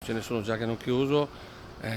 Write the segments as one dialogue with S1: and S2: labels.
S1: Ce ne sono già che hanno chiuso,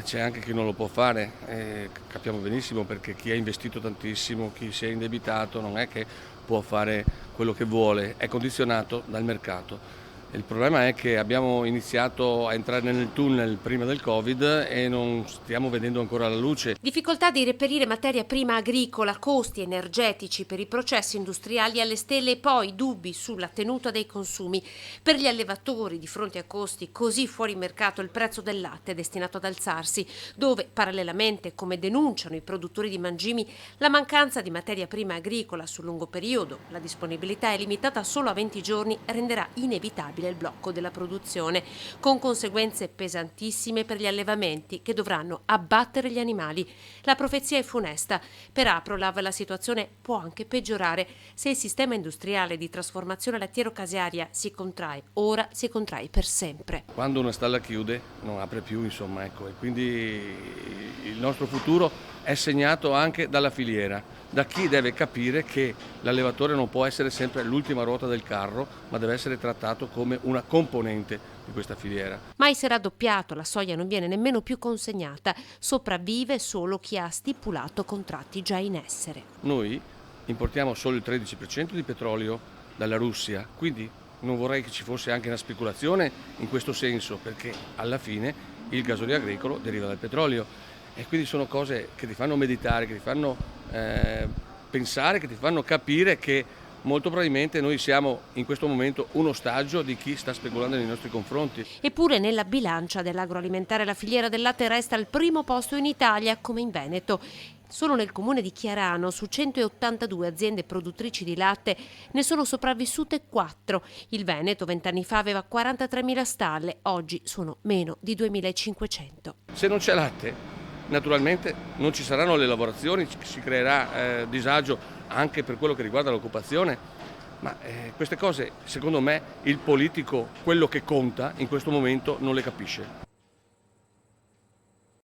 S1: c'è anche chi non lo può fare, capiamo benissimo perché chi ha investito tantissimo, chi si è indebitato non è che può fare quello che vuole, è condizionato dal mercato. Il problema è che abbiamo iniziato a entrare nel tunnel prima del Covid e non stiamo vedendo ancora la luce.
S2: Difficoltà di reperire materia prima agricola, costi energetici per i processi industriali alle stelle e poi dubbi sulla tenuta dei consumi. Per gli allevatori, di fronte a costi così fuori mercato, il prezzo del latte è destinato ad alzarsi, dove parallelamente, come denunciano i produttori di mangimi, la mancanza di materia prima agricola sul lungo periodo, la disponibilità è limitata solo a 20 giorni, renderà inevitabile il blocco della produzione, con conseguenze pesantissime per gli allevamenti che dovranno abbattere gli animali. La profezia è funesta. Per Aprolav la situazione può anche peggiorare. Se il sistema industriale di trasformazione lattiero-casearia si contrae, ora si contrae per sempre.
S1: Quando una stalla chiude non apre più, insomma, ecco, e quindi il nostro futuro è segnato anche dalla filiera, da chi deve capire che l'allevatore non può essere sempre l'ultima ruota del carro, ma deve essere trattato come una componente di questa filiera.
S2: Mais è raddoppiato, la soia non viene nemmeno più consegnata, sopravvive solo chi ha stipulato contratti già in essere.
S1: Noi importiamo solo il 13% di petrolio dalla Russia, quindi non vorrei che ci fosse anche una speculazione in questo senso, perché alla fine il gasolio agricolo deriva dal petrolio e quindi sono cose che ti fanno meditare, che ti fanno pensare, che ti fanno capire che molto probabilmente noi siamo in questo momento un ostaggio di chi sta speculando nei nostri confronti.
S2: Eppure nella bilancia dell'agroalimentare la filiera del latte resta al primo posto in Italia, come in Veneto. Solo nel comune di Chiarano, su 182 aziende produttrici di latte, ne sono sopravvissute 4. Il Veneto 20 anni fa aveva 43.000 stalle, oggi sono meno di 2.500.
S1: Se non c'è latte, naturalmente non ci saranno le lavorazioni, si creerà disagio anche per quello che riguarda l'occupazione, ma queste cose secondo me il politico, quello che conta in questo momento, non le capisce.